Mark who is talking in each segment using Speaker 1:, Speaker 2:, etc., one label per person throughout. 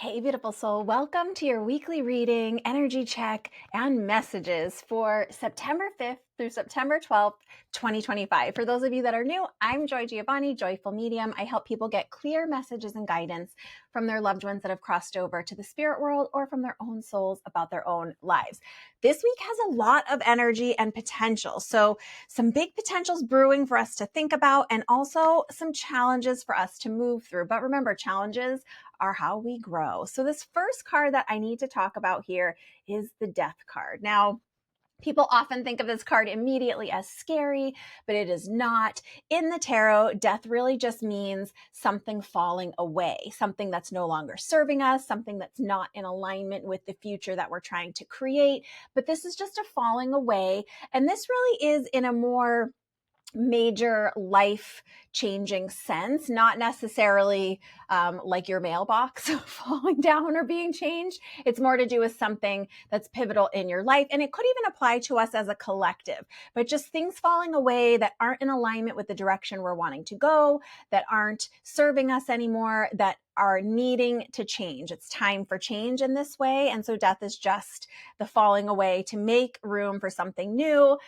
Speaker 1: Hey, beautiful soul. Welcome to your weekly reading, energy check, and messages for September 5th through September 12th, 2025. For those of you that are new, I'm Joy Giovanni, Joyful Medium. I help people get clear messages and guidance from their loved ones that have crossed over to the spirit world or from their own souls about their own lives. This week has a lot of energy and potential. So some big potentials brewing for us to think about and also some challenges for us to move through. But remember, challenges are how we grow. So this first card that I need to talk about here is the Death card. Now, people often think of this card immediately as scary, but it is not. In the tarot, death really just means something falling away, something that's no longer serving us, something that's not in alignment with the future that we're trying to create. But this is just a falling away. And this really is in a more major life changing sense, not necessarily like your mailbox falling down or being changed. It's more to do with something that's pivotal in your life. And it could even apply to us as a collective, but just things falling away that aren't in alignment with the direction we're wanting to go, that aren't serving us anymore, that are needing to change. It's time for change in this way. And so death is just the falling away to make room for something new.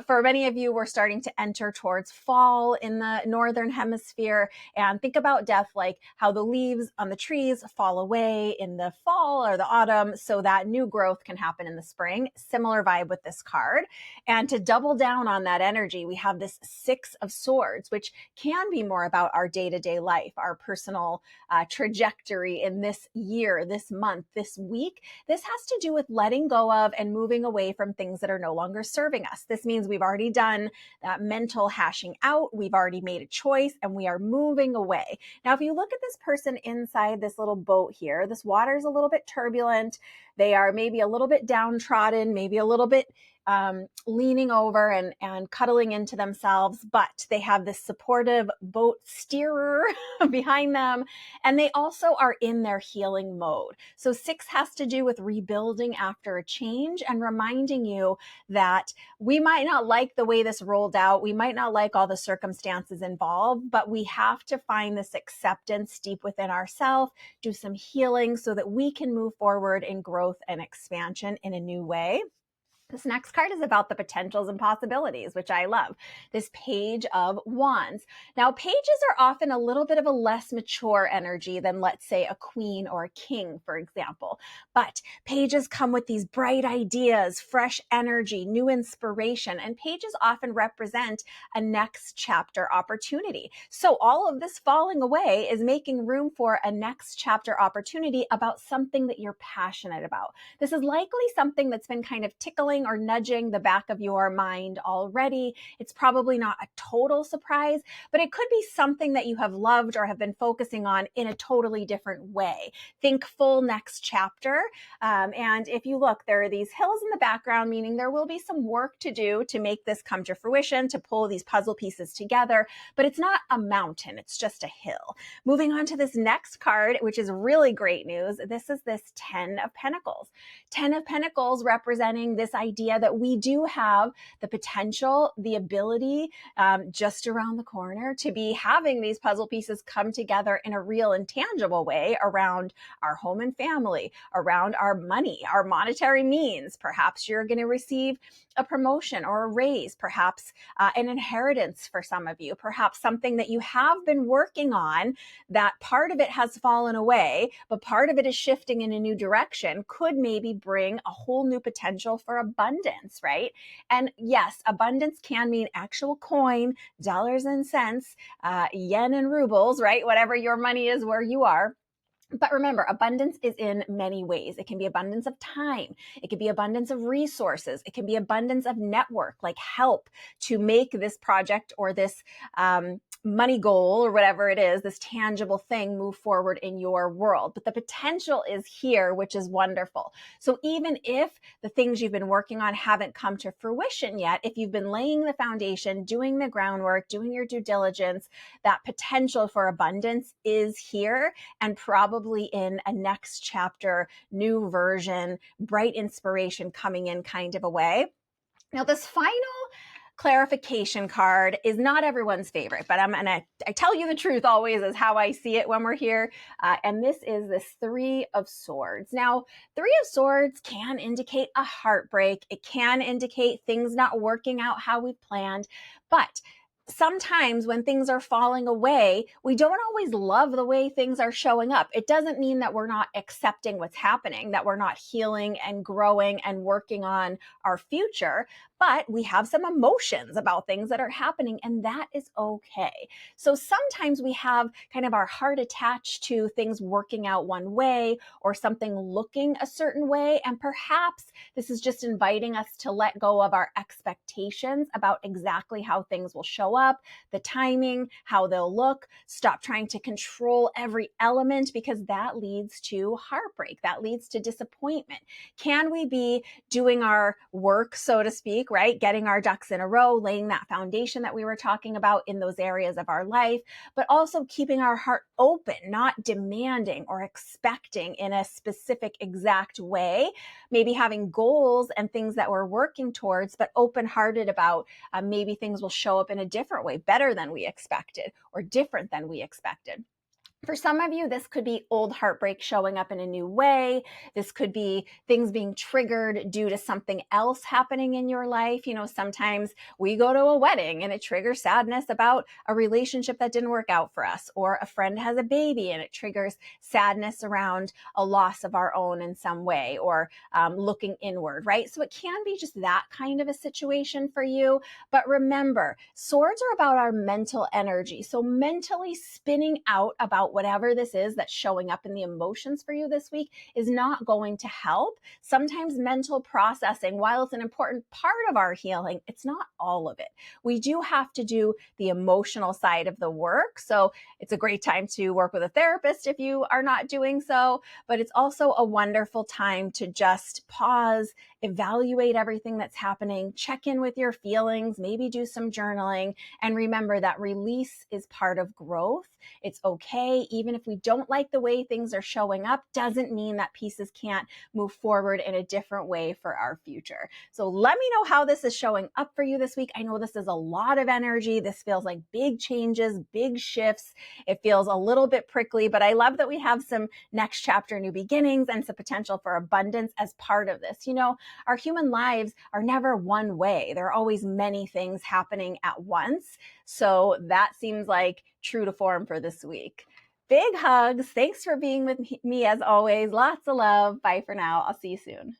Speaker 1: For many of you, we're starting to enter towards fall in the northern hemisphere. And think about death like how the leaves on the trees fall away in the fall or the autumn so that new growth can happen in the spring. Similar vibe with this card. And to double down on that energy, we have this Six of Swords, which can be more about our day-to-day life, our personal trajectory in this year, this month, this week. This has to do with letting go of and moving away from things that are no longer serving us. This means we've already done that mental hashing out. We've already made a choice and we are moving away. Now, if you look at this person inside this little boat here, this water is a little bit turbulent. They are maybe a little bit downtrodden, maybe a little bit leaning over and cuddling into themselves, but they have this supportive boat steerer behind them. And they also are in their healing mode. So six has to do with rebuilding after a change and reminding you that we might not like the way this rolled out. We might not like all the circumstances involved, but we have to find this acceptance deep within ourselves, do some healing so that we can move forward in growth and expansion in a new way. This next card is about the potentials and possibilities, which I love. This Page of Wands. Now, pages are often a little bit of a less mature energy than, let's say, a queen or a king, for example. But pages come with these bright ideas, fresh energy, new inspiration, and pages often represent a next chapter opportunity. So all of this falling away is making room for a next chapter opportunity about something that you're passionate about. This is likely something that's been kind of tickling or nudging the back of your mind already. It's probably not a total surprise, but it could be something that you have loved or have been focusing on in a totally different way. Think full next chapter. And if you look, there are these hills in the background, meaning there will be some work to do to make this come to fruition, to pull these puzzle pieces together, but it's not a mountain. It's just a hill. Moving on to this next card, which is really great news. This is this 10 of Pentacles. 10 of Pentacles representing this idea that we do have the potential, the ability just around the corner to be having these puzzle pieces come together in a real and tangible way around our home and family, around our money, our monetary means. Perhaps you're going to receive a promotion or a raise, perhaps an inheritance for some of you, perhaps something that you have been working on that part of it has fallen away, but part of it is shifting in a new direction, could maybe bring a whole new potential for abundance, right? And yes, abundance can mean actual coin, dollars and cents, yen and rubles, right? Whatever your money is where you are. But remember, abundance is in many ways. It can be abundance of time. It can be abundance of resources. It can be abundance of network, like help to make this project or this money goal or whatever it is, this tangible thing move forward in your world. But the potential is here, which is wonderful. So even if the things you've been working on haven't come to fruition yet, if you've been laying the foundation, doing the groundwork, doing your due diligence, that potential for abundance is here and probably in a next chapter, new version, bright inspiration coming in kind of a way. Now, this final clarification card is not everyone's favorite, but I tell you the truth always is how I see it when we're here. And this is this Three of Swords. Now, Three of Swords can indicate a heartbreak. It can indicate things not working out how we planned, but sometimes when things are falling away, we don't always love the way things are showing up. It doesn't mean that we're not accepting what's happening, that we're not healing and growing and working on our future, but we have some emotions about things that are happening, and that is okay. So sometimes we have kind of our heart attached to things working out one way or something looking a certain way, and perhaps this is just inviting us to let go of our expectations about exactly how things will show up, the timing, how they'll look. Stop trying to control every element, because that leads to heartbreak. That leads to disappointment. Can we be doing our work, so to speak, right? Getting our ducks in a row, laying that foundation that we were talking about in those areas of our life, but also keeping our heart open, not demanding or expecting in a specific exact way, maybe having goals and things that we're working towards, but open-hearted about maybe things will show up in a different way, better than we expected or different than we expected. For some of you, this could be old heartbreak showing up in a new way. This could be things being triggered due to something else happening in your life. You know, sometimes we go to a wedding and it triggers sadness about a relationship that didn't work out for us, or a friend has a baby and it triggers sadness around a loss of our own in some way, or looking inward, right? So it can be just that kind of a situation for you. But remember, swords are about our mental energy. So mentally spinning out about whatever this is that's showing up in the emotions for you this week is not going to help. Sometimes mental processing, while it's an important part of our healing, it's not all of it. We do have to do the emotional side of the work. So it's a great time to work with a therapist if you are not doing so, but it's also a wonderful time to just pause, evaluate everything that's happening, check in with your feelings, maybe do some journaling, and remember that release is part of growth. It's okay. Even if we don't like the way things are showing up, doesn't mean that pieces can't move forward in a different way for our future. So let me know how this is showing up for you this week. I know this is a lot of energy. This feels like big changes, big shifts. It feels a little bit prickly, but I love that we have some next chapter, new beginnings, and some potential for abundance as part of this. You know, our human lives are never one way. There are always many things happening at once. So that seems like true to form for this week. Big hugs. Thanks for being with me as always. Lots of love. Bye for now. I'll see you soon.